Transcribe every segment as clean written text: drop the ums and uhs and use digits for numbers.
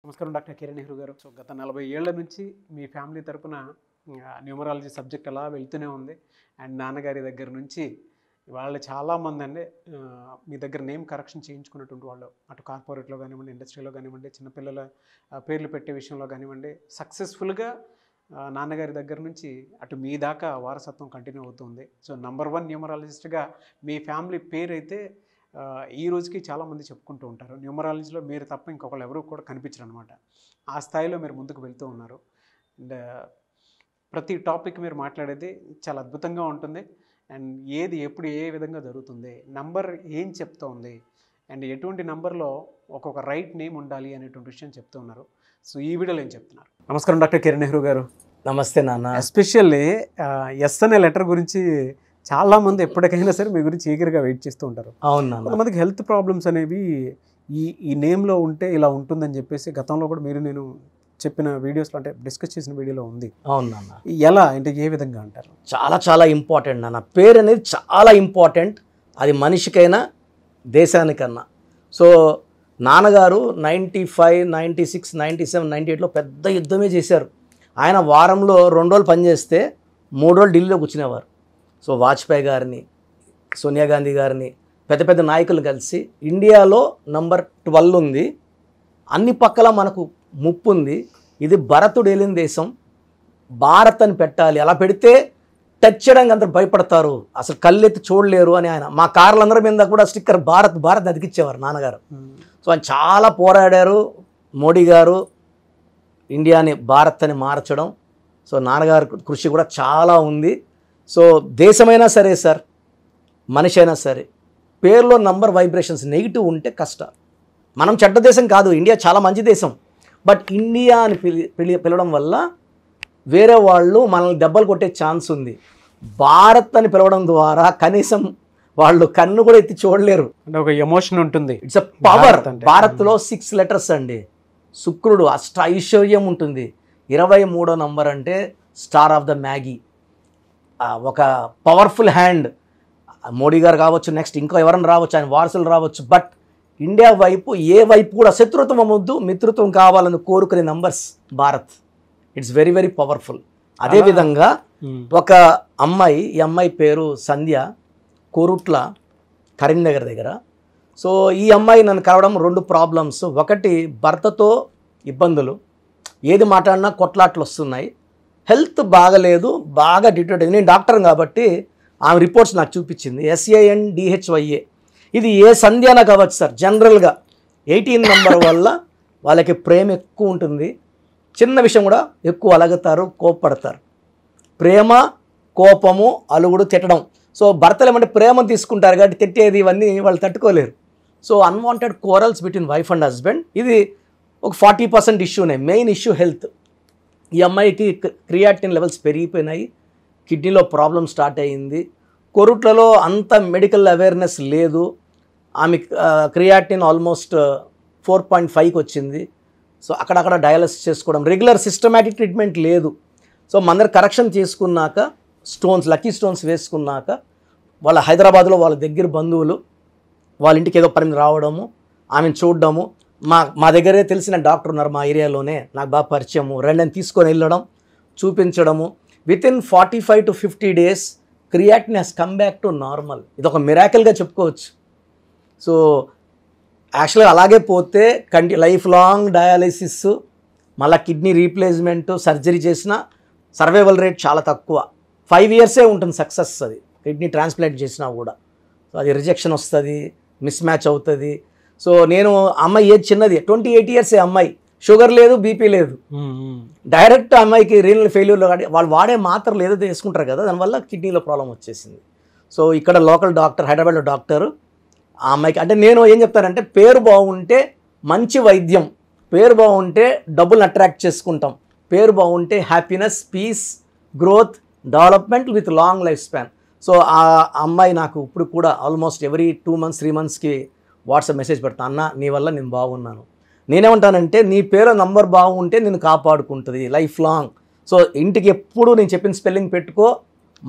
నమస్కారం డాక్టర్ కిరణ్ నెహ్రూ గారు. సో గత 40 ఏళ్ల నుంచి మీ ఫ్యామిలీ తరపున న్యూమరాలజీ సబ్జెక్ట్ అలా వెళ్తూనే ఉంది. అండ్ నాన్నగారి దగ్గర నుంచి వాళ్ళు చాలామంది అండి మీ దగ్గర నేమ్ కరెక్షన్ చేయించుకున్నటువంటి వాళ్ళు, అటు కార్పొరేట్లో కానివ్వండి, ఇండస్ట్రీలో కానివ్వండి, చిన్నపిల్లల పేర్లు పెట్టే విషయంలో కానివ్వండి, సక్సెస్ఫుల్గా నాన్నగారి దగ్గర నుంచి అటు మీ దాకా వారసత్వం కంటిన్యూ అవుతుంది. సో నంబర్ 1 న్యూమరాలజిస్ట్గా మీ ఫ్యామిలీ పేరు అయితే ఈ రోజుకి చాలామంది చెప్పుకుంటూ ఉంటారు. న్యూమరాలజీలో మీరు తప్ప ఇంకొకళ్ళు ఎవరు కూడా కనిపించరు అనమాట. ఆ స్థాయిలో మీరు ముందుకు వెళ్తూ ఉన్నారు. అండ్ ప్రతి టాపిక్ మీరు మాట్లాడేది చాలా అద్భుతంగా ఉంటుంది. అండ్ ఏది ఎప్పుడు ఏ విధంగా జరుగుతుంది, నంబర్ ఏం చెప్తూ ఉంది, అండ్ ఎటువంటి నంబర్లో ఒక్కొక్క రైట్ నేమ్ ఉండాలి అనేటువంటి విషయం చెప్తూ ఉన్నారు. సో ఈ వీడియోలో ఏం చెప్తున్నారు? నమస్కారం డాక్టర్ కిరణ్ నెహ్రూ గారు. నమస్తే నాన్న. ఎస్పెషల్లీ ఎస్ అనే లెటర్ గురించి చాలామంది ఎప్పటికైనా సరే మీ గురించి ఈగర్గా వెయిట్ చేస్తూ ఉంటారు. అవును, కొంతమందికి హెల్త్ ప్రాబ్లమ్స్ అనేవి ఈ నేమ్లో ఉంటే ఇలా ఉంటుందని చెప్పేసి గతంలో కూడా నేను చెప్పిన వీడియోస్లో, అంటే డిస్కస్ చేసిన వీడియోలో ఉంది. అవును నాన్న. ఎలా అంటే ఏ విధంగా అంటారు? చాలా చాలా ఇంపార్టెంట్ నాన్న. పేరు అనేది చాలా ఇంపార్టెంట్, అది మనిషికైనా దేశానికన్నా. సో నాన్నగారు 95, 96, 97, 98లో పెద్ద యుద్ధమే చేశారు. ఆయన వారంలో 2 రోజులు పనిచేస్తే 3 రోజులు ఢిల్లీలో కూర్చునేవారు. సో వాజ్పేయి గారిని, సోనియా గాంధీ గారిని, పెద్ద పెద్ద నాయకులు కలిసి ఇండియాలో నంబర్ 12 ఉంది, అన్ని పక్కల మనకు ముప్పు ఉంది, ఇది భరతుడు వెళ్ళిన దేశం, భారత్ అని పెట్టాలి, అలా పెడితే టచ్ చేయడానికి అందరూ భయపడతారు, అసలు కళ్ళెత్తి చూడలేరు అని ఆయన మా కార్లందరి మీద కూడా స్టిక్కర్ భారత్ భారత్ అతికిచ్చేవారు నాన్నగారు. సో ఆయన చాలా పోరాడారు. మోడీ గారు ఇండియాని భారత్ అని మార్చడం, సో నాన్నగారి కృషి కూడా చాలా ఉంది. సో దేశమైనా సరే సార్, మనిషి అయినా సరే, పేరులో నంబర్ వైబ్రేషన్స్ నెగిటివ్ ఉంటే కష్టాలు. మనం చెడ్డ దేశం కాదు, ఇండియా చాలా మంచి దేశం, బట్ ఇండియా అని పిలవడం వల్ల వేరే వాళ్ళు మనల్ని దెబ్బలు కొట్టే ఛాన్స్ ఉంది. భారత్ అని పిలవడం ద్వారా కనీసం వాళ్ళు కన్ను కూడా ఎత్తి చూడలేరు, అంటే ఒక ఎమోషన్ ఉంటుంది. It's a power. భారత్లో 6 లెటర్స్ అండి. శుక్రుడు అష్ట ఐశ్వర్యం ఉంటుంది. 23వ నంబర్ అంటే స్టార్ ఆఫ్ ద మ్యాగీ, ఒక పవర్ఫుల్ హ్యాండ్. మోడీ గారు కావచ్చు, నెక్స్ట్ ఇంకా ఎవరైనా రావచ్చు, ఆయన వారసులు రావచ్చు, బట్ ఇండియా వైపు ఏ వైపు కూడా శత్రుత్వం అవ్వద్దు, మిత్రుత్వం కావాలని కోరుకునే numbers Bharat. It's very very powerful. అదేవిధంగా ఒక అమ్మాయి, ఈ అమ్మాయి పేరు సంధ్య, కోరుట్ల, కరీంనగర్ దగ్గర. సో ఈ అమ్మాయి నన్ను కలవడం 2 ప్రాబ్లమ్స్. ఒకటి భర్తతో ఇబ్బందులు, ఏది మాట్లాడినా కొట్లాట్లు వస్తున్నాయి, హెల్త్ బాగలేదు, బాగా డిటెక్ట్ అయింది. నేను డాక్టర్ కాబట్టి ఆమె రిపోర్ట్స్ నాకు చూపించింది. SANDHYA, ఇది ఏ సంధ్యాన కావచ్చు సార్. జనరల్గా 18 నంబర్ వల్ల వాళ్ళకి ప్రేమ ఎక్కువ ఉంటుంది, చిన్న విషయం కూడా ఎక్కువ అలగుతారు, కోపపడతారు. ప్రేమ, కోపము, అలుగుడు, తిట్టడం. సో భర్తలు ఏమంటే ప్రేమ తీసుకుంటారు కాబట్టి తిట్టేది ఇవన్నీ వాళ్ళు తట్టుకోలేరు. So unwanted corals between wife and husband, ఇది ఒక 40% ఇష్యూనే. Main issue health. ఈ అమ్మాయికి క్రియాటిన్ లెవెల్స్ పెరిగిపోయినాయి, కిడ్నీలో ప్రాబ్లం స్టార్ట్ అయ్యింది. కొరుట్లలో అంత మెడికల్ అవేర్నెస్ లేదు. ఆమె క్రియాటిన్ ఆల్మోస్ట్ 4.5కి వచ్చింది. సో అక్కడక్కడ డయాలసిస్ చేసుకోవడం, రెగ్యులర్ సిస్టమాటిక్ ట్రీట్మెంట్ లేదు. సో మన కరెక్షన్ చేసుకున్నాక, స్టోన్స్, లక్కీ స్టోన్స్ వేసుకున్నాక, వాళ్ళ హైదరాబాద్లో వాళ్ళ దగ్గర బంధువులు వాళ్ళ ఇంటికి ఏదో పని రావడము, ఆమెను చూడడము, మా దగ్గరే తెలిసిన డాక్టర్ ఉన్నారు మా ఏరియాలోనే, నాకు బాగా పరిచయము, రెండని తీసుకొని వెళ్ళడం, చూపించడము. Within 45 to 50 days creatine has come back to normal. ఇది ఒక మిరాకిల్గా చెప్పుకోవచ్చు. సో యాక్చువల్గా అలాగే పోతే లైఫ్ లాంగ్ డయాలసిస్, మళ్ళీ కిడ్నీ రీప్లేస్మెంట్, సర్జరీ చేసిన సర్వైవల్ రేట్ చాలా తక్కువ. 5 years ఉంటుంది సక్సెస్. అది కిడ్నీ ట్రాన్స్ప్లాంట్ చేసినా కూడా. సో అది రిజెక్షన్ వస్తుంది, మిస్ మ్యాచ్ అవుతుంది. సో నేను అమ్మాయి ఏజ్ చిన్నది, 28 years అమ్మాయి, షుగర్ లేదు, బీపీ లేదు. డైరెక్ట్ అమ్మాయికి రీనల్ ఫెయిల్యూర్లో వాళ్ళు వాడే మాత్రలు ఏదైతే వేసుకుంటారు కదా, దానివల్ల కిడ్నీలో ప్రాబ్లం వచ్చేసింది. సో ఇక్కడ లోకల్ డాక్టర్, హైదరాబాద్లో డాక్టర్ ఆ అమ్మాయికి, అంటే నేను ఏం చెప్తానంటే, పేరు బాగుంటే మంచి వైద్యం, పేరు బాగుంటే డబ్బులు అట్రాక్ట్ చేసుకుంటాం, పేరు బాగుంటే happiness, peace, growth, development with long life span. So ఆ అమ్మాయి నాకు ఇప్పుడు కూడా ఆల్మోస్ట్ ఎవ్రీ 2 months 3 monthsకి వాట్సాప్ మెసేజ్ పెడతాను, అన్న నీ వల్ల నేను బాగున్నాను. నేనేమంటానంటే, నీ పేరు నంబర్ బాగుంటే నేను కాపాడుకుంటుంది లైఫ్ లాంగ్. సో ఇంటికి ఎప్పుడు నేను చెప్పిన స్పెల్లింగ్ పెట్టుకో,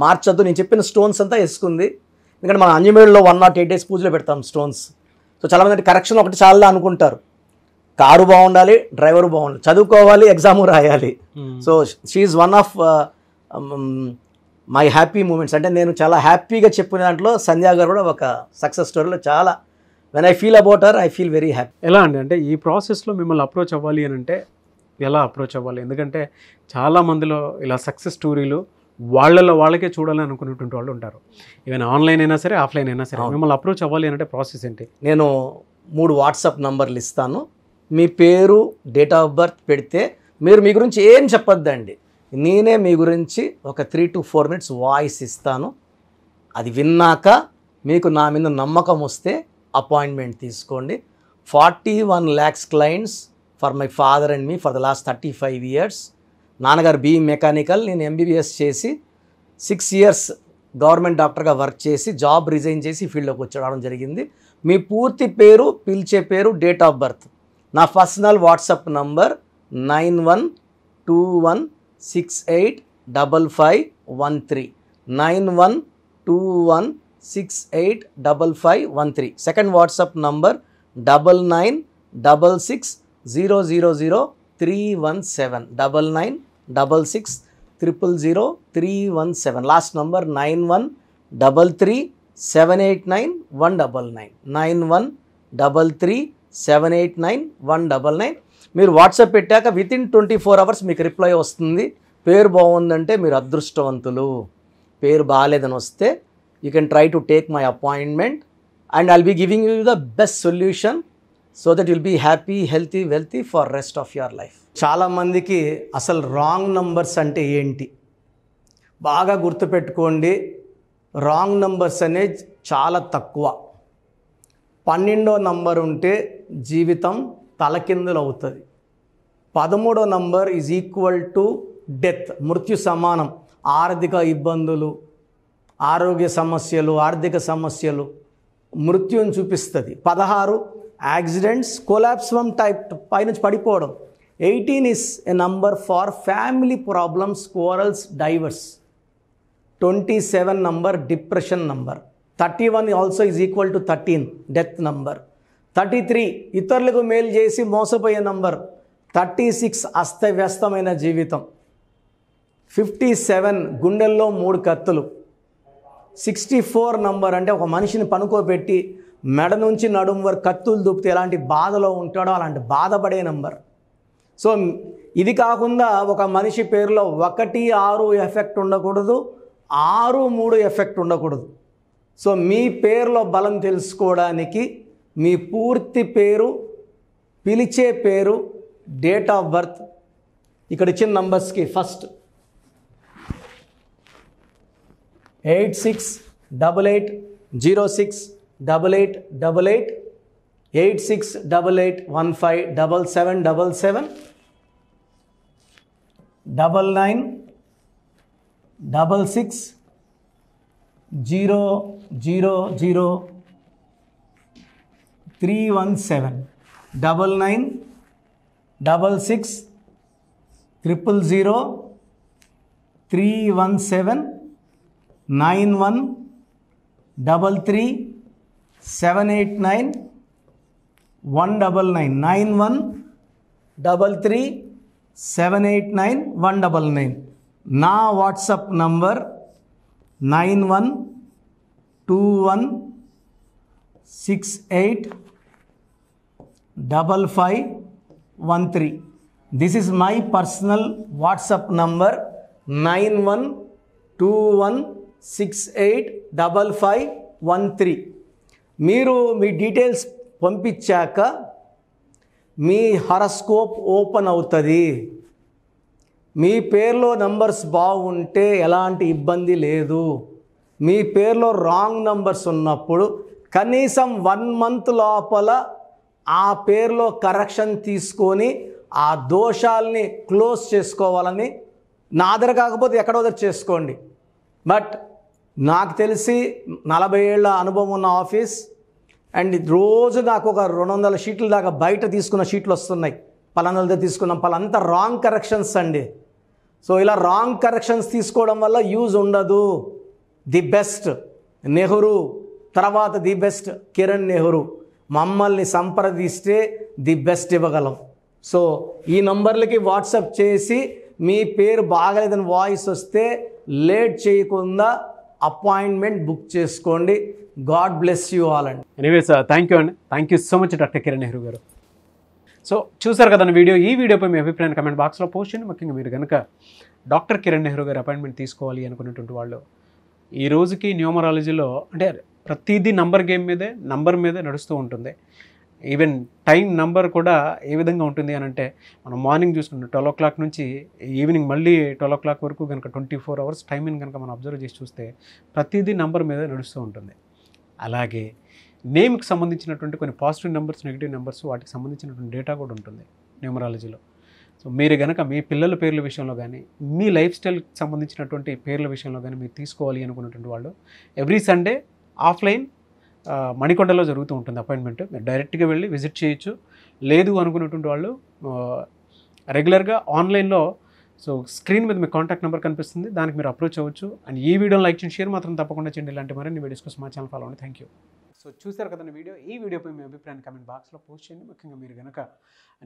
మార్చొద్దు, నేను చెప్పిన స్టోన్స్ అంతా వేసుకుంది. ఎందుకంటే మన అంజమేడులో 108 days పూజలో పెడతాం స్టోన్స్. సో చాలామంది కరెక్షన్ ఒకటి చాలా అనుకుంటారు. కారు బాగుండాలి, డ్రైవర్ బాగుండాలి, చదువుకోవాలి, ఎగ్జామ్ రాయాలి. So she one of my happy moments. అంటే నేను చాలా హ్యాపీగా చెప్పిన దాంట్లో సంధ్యా గారు కూడా ఒక సక్సెస్ స్టోరీలో చాలా when I feel about her I feel very happy. ఎలా అండి, అంటే ఈ ప్రాసెస్లో మిమ్మల్ని అప్రోచ్ అవ్వాలి అని అంటే ఎలా అప్రోచ్ అవ్వాలి? ఎందుకంటే చాలా మందిలో ఇలా సక్సెస్ స్టోరీలు వాళ్ళలో వాళ్ళకే చూడాలని అనుకునేటువంటి వాళ్ళు ఉంటారు. ఈవెన్ ఆన్లైన్ అయినా సరే, ఆఫ్లైన్ అయినా సరే. మిమ్మల్ని అప్రోచ్ అవ్వాలి అంటే ప్రాసెస్ ఏంటి? నేను 3 వాట్సాప్ నంబర్లు ఇస్తాను. మీ పేరు, డేట్ ఆఫ్ బర్త్ పెడితే మీరు మీ గురించి ఏం చెప్పొద్దండి, నేనే మీ గురించి ఒక 3 to 4 minutes వాయిస్ ఇస్తాను. అది విన్నాక మీకు నా మీద నమ్మకం వస్తే అపాయింట్మెంట్ తీసుకోండి. 41 lakhs clients for my father and me for the last 35 years. నాన్నగారు బీఈ మెకానికల్, నేను ఎంబీబీఎస్ చేసి 6 years గవర్నమెంట్ డాక్టర్గా వర్క్ చేసి జాబ్ రిజైన్ చేసి ఫీల్డ్లోకి వచ్చి జరిగింది. మీ పూర్తి పేరు, పిలిచే పేరు, డేట్ ఆఫ్ బర్త్. నా personal WhatsApp number 9121685513 9121685513. Second WhatsApp number 9966000317 9966000317. Last number 9133789199 9133789199. మీరు వాట్సాప్ పెట్టాక వితిన్ 24 hours మీకు రిప్లై వస్తుంది. పేరు బాగుందంటే మీరు అదృష్టవంతులు, పేరు బాగాలేదని వస్తే you can try to take my appointment and I'll be giving you the best solution so that will be happy, healthy, wealthy for rest of your life. చాలామందికి అసలు రాంగ్ నంబర్స్ అంటే ఏంటి బాగా గుర్తుపెట్టుకోండి. రాంగ్ నంబర్స్ అనేది చాలా తక్కువ. 12వ number ఉంటే జీవితం తలకిందులు అవుతుంది. 13వ number is equal to death, మృత్యు సమానం. ఆర్థిక ఇబ్బందులు, ఆరోగ్య సమస్యలు, ఆర్థిక సమస్యలు మృత్యుని చూపిస్తుంది. 16 యాక్సిడెంట్స్, కొలాప్స్ ఫ్రమ్ టైప్ పైనుంచి పడిపోవడం. 18 is a number far family problems, quarrels, divorce. 27 number depression number. 31 also is equal to 13 death number. 33 ఇతరులకు మేలు చేసి మోసపోయే నంబర్. 36 అస్తవ్యస్తమైన జీవితం. 57 గుండెల్లో 3 కత్తులు. 64 నంబర్ అంటే ఒక మనిషిని పనుకోబెట్టి మెడ నుంచి నడుము వరకు కత్తులు దూపితే ఎలాంటి బాధలో ఉంటాడో అలాంటి బాధపడే నంబర్. సో ఇది కాకుండా ఒక మనిషి పేరులో 1, 6 ఎఫెక్ట్ ఉండకూడదు, 6, 3 ఎఫెక్ట్ ఉండకూడదు. సో మీ పేరులో బలం తెలుసుకోవడానికి మీ పూర్తి పేరు, పిలిచే పేరు, డేట్ ఆఫ్ బర్త్, ఇక్కడ ఇచ్చిన నంబర్స్కి ఫస్ట్ 8688068888 8688157777 9966000317 9966000317 9133789199 9133789199. నా WhatsApp number 9121685513. This is my personal WhatsApp number 9121685513. మీరు మీ డీటెయిల్స్ పంపించాక మీ హారోస్కోప్ ఓపెన్ అవుతుంది. మీ పేరులో నంబర్స్ బాగుంటే ఎలాంటి ఇబ్బంది లేదు. మీ పేరులో రాంగ్ నంబర్స్ ఉన్నప్పుడు కనీసం 1 month లోపల ఆ పేరులో కరెక్షన్ తీసుకొని ఆ దోషాలని క్లోజ్ చేసుకోవాలని, నా దగ్గర కాకపోతే ఎక్కడో దగ్గర చేసుకోండి. బట్ నాకు తెలిసి 40 ఏళ్ళ అనుభవం ఉన్న ఆఫీస్ అండ్ రోజు నాకు ఒక 200 షీట్ల దాకా బయట తీసుకున్న షీట్లు వస్తున్నాయి. పలానాల దగ్గర తీసుకున్నాం, పలానంతా రాంగ్ కరెక్షన్స్ అండి. సో ఇలా రాంగ్ కరెక్షన్స్ తీసుకోవడం వల్ల యూజ్ ఉండదు. ది బెస్ట్ నెహ్రూ, తర్వాత ది బెస్ట్ కిరణ్ నెహ్రూ మమ్మల్ని సంప్రదిస్తే ది బెస్ట్ ఇవ్వగలం. సో ఈ నంబర్లకి వాట్సాప్ చేసి మీ పేరు బాగలేదని వాయిస్ వస్తే లేట్ చేయకుండా అపాయింట్మెంట్ బుక్ చేసుకోండి. గాడ్ బ్లెస్ యూ ఆల్ అండి. ఎనీవేస్ థ్యాంక్ యూ అండి. Thank you so much doctor Kiran Nehru గారు. సో చూసారు కదా వీడియో. ఈ వీడియోపై మీ అభిప్రాయాన్ని కమెంట్ బాక్స్లో పోస్ట్ చేయండి. ముఖ్యంగా మీరు కనుక డాక్టర్ కిరణ్ నెహ్రూ గారు అపాయింట్మెంట్ తీసుకోవాలి అనుకునేటువంటి వాళ్ళు, ఈ రోజుకి న్యూమరాలజీలో అంటే ప్రతిదీ నంబర్ గేమ్ మీదే నడుస్తూ ఉంటుంది. ఈవెన్ టైం నంబర్ కూడా ఏ విధంగా ఉంటుంది అని అంటే, మనం మార్నింగ్ చూసుకుంటే 12 o'clock నుంచి ఈవినింగ్ మళ్ళీ 12 o'clock వరకు కనుక 24 hours టైమింగ్ కనుక మనం అబ్జర్వ్ చేసి చూస్తే ప్రతిదీ నంబర్ మీద నడుస్తూ ఉంటుంది. అలాగే నేమ్కి సంబంధించినటువంటి కొన్ని పాజిటివ్ నెంబర్స్, నెగిటివ్ నెంబర్స్, వాటికి సంబంధించినటువంటి డేటా కూడా ఉంటుంది న్యూమరాలజీలో. సో మీరు కనుక మీ పిల్లల పేర్ల విషయంలో కానీ, మీ లైఫ్ స్టైల్కి సంబంధించినటువంటి పేర్ల విషయంలో కానీ మీరు తీసుకోవాలి అనుకున్నటువంటి వాళ్ళు, ఎవ్రీ సండే ఆఫ్లైన్ మణికొండలో జరుగుతూ ఉంటుంది అపాయింట్మెంట్. మీరు డైరెక్ట్గా వెళ్ళి విజిట్ చేయొచ్చు. లేదు అనుకున్నటువంటి వాళ్ళు రెగ్యులర్గా ఆన్లైన్లో, సో స్క్రీన్ మీద మీ కాంటాక్ట్ నెంబర్ కనిపిస్తుంది, దానికి మీరు అప్రోచ్ అవ్వచ్చు. అండ్ ఈ వీడియోని లైక్ చేయండి, షేర్ మాత్రం తప్పకుండా చేయండి. ఇలాంటి మరిన్ని వీడియోస్ కోసం మా ఛానల్ ఫాలో అవ్వండి. Thank you. సో చూసారు కదండి వీడియో. ఈ వీడియోపై మీ అభిప్రాయాన్ని కమెంట్ బాక్స్లో పోస్ట్ చేయండి. ముఖ్యంగా మీరు కనుక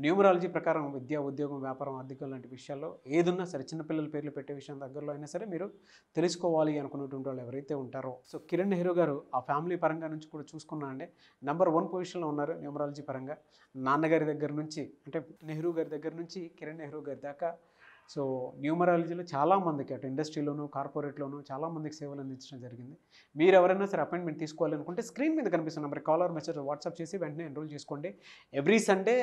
న్యూమరాలజీ ప్రకారం విద్య, ఉద్యోగం, వ్యాపారం, ఆర్థికం లాంటి విషయాల్లో ఏదున్నా సరే, చిన్నపిల్లల పేర్లు పెట్టే విషయం దగ్గరలో అయినా సరే మీరు తెలుసుకోవాలి అనుకున్నటువంటి వాళ్ళు ఎవరైతే ఉంటారో, సో కిరణ్ నెహ్రూ గారు ఆ ఫ్యామిలీ పరంగా నుంచి కూడా చూసుకున్నా అండి నెంబర్ 1 పొజిషన్లో ఉన్నారు న్యూమరాలజీ పరంగా. నాన్నగారి దగ్గర నుంచి అంటే నెహ్రూ గారి దగ్గర నుంచి కిరణ్ నెహ్రూ గారి దాకా సో న్యూమరాలజీలో చాలామందికి అటు ఇండస్ట్రీలోను, కార్పొరేట్లోను చాలామందికి సేవలు అందించడం జరిగింది. మీరు ఎవరైనా సరే అపాయింట్మెంట్ తీసుకోవాలనుకుంటే స్క్రీన్ మీద కనిపిస్తున్న నెంబర్ కాలర్ మెసేజ్ వాట్సాప్ చేసి వెంటనే ఎన్రోల్ చేసుకోండి. ఎవ్రీ సండే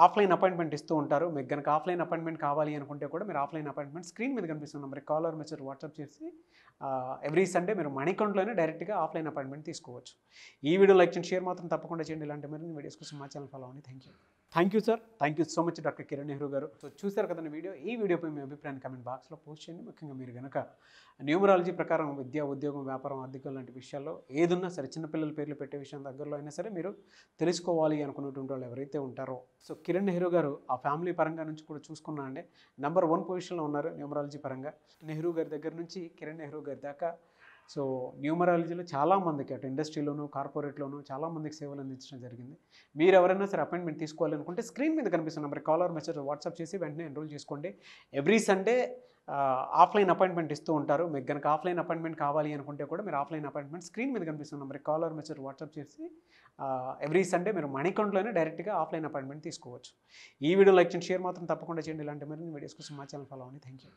ఆఫ్లైన్ అపాయింట్మెంట్ ఇస్తూ ఉంటారు. మీకు కనుక ఆఫ్లైన్ అపాయింట్మెంట్ కావాలి అనుకుంటే కూడా మీరు ఆఫ్లైన్ అపాయింట్మెంట్ స్క్రీన్ మీద కనిపిస్తున్న నెంబర్ కాలర్ మెసేజ్ వాట్సాప్ చేసి ఎవ్రీ సండే మీరు మణికొండలోనే డైరెక్ట్గా ఆఫ్లైన్ అపాయింట్మెంట్ తీసుకోవచ్చు. ఈ వీడియో లైక్ చేయండి, షేర్ మాత్రం తప్పకుండా చేయండి. ఇలాంటి మరిన్ని వీడియోస్ కోసం మా ఛానల్ ఫాలో అవ్వండి. Thank you sir. Thank you so much doctor Kiran Nehru గారు. సో చూసారు కదండి వీడియో. ఈ వీడియోపై మీ అభిప్రాయాన్ని కమెంట్ బాక్స్లో పోస్ట్ చేయండి. ముఖ్యంగా మీరు కనుక న్యూమరాలజీ ప్రకారం విద్య, ఉద్యోగం, వ్యాపారం, ఆర్థికం లాంటి విషయాల్లో ఏదున్నా సరే, చిన్నపిల్లల పేర్లు పెట్టే విషయం దగ్గరలో అయినా సరే మీరు తెలుసుకోవాలి అనుకున్నటువంటి వాళ్ళు ఎవరైతే ఉంటారో, సో కిరణ్ నెహ్రూ గారు ఆ ఫ్యామిలీ పరంగా నుంచి కూడా చూసుకున్నా అండి నెంబర్ 1 పొజిషన్లో ఉన్నారు న్యూమరాలజీ పరంగా. నెహ్రూ గారి దగ్గర నుంచి కిరణ్ నెహ్రూ గారి దాకా సో న్యూమరాలజీలో చాలామందికి అటు ఇండస్ట్రీలోను, కార్పొరేట్లోను చాలామందికి సేవలు అందించడం జరిగింది. మీరు ఎవరైనా సరే అపాయింట్మెంట్ తీసుకోవాలనుకుంటే స్క్రీన్ మీద కనిపిస్తున్న నెంబర్ కాలర్ మెసేజ్ వాట్సాప్ చేసి వెంటనే ఎన్రోల్ చేసుకోండి. ఎవ్రీ సండే ఆఫ్లైన్ అపాయింట్మెంట్ ఇస్తూ ఉంటారు. మీకు కనుక ఆఫ్లైన్ అపాయింట్మెంట్ కావాలి అనుకుంటే కూడా మీరు ఆఫ్లైన్ అపాయింట్మెంట్ స్క్రీన్ మీద కనిపిస్తున్న నెంబర్ కాలర్ మెసేజ్ వాట్సాప్ చేసి ఎవ్రీ సండే మీరు మణికొండలోనే డైరెక్ట్గా ఆఫ్లైన్ అపాయింట్మెంట్ తీసుకోవచ్చు. ఈ వీడియో లైక్ చేయండి, షేర్ మాత్రం తప్పకుండా చేయండి. ఇలాంటి మరిన్ని వీడియోస్ కోసం మా ఛానల్ ఫాలో అవ్వండి. Thank you.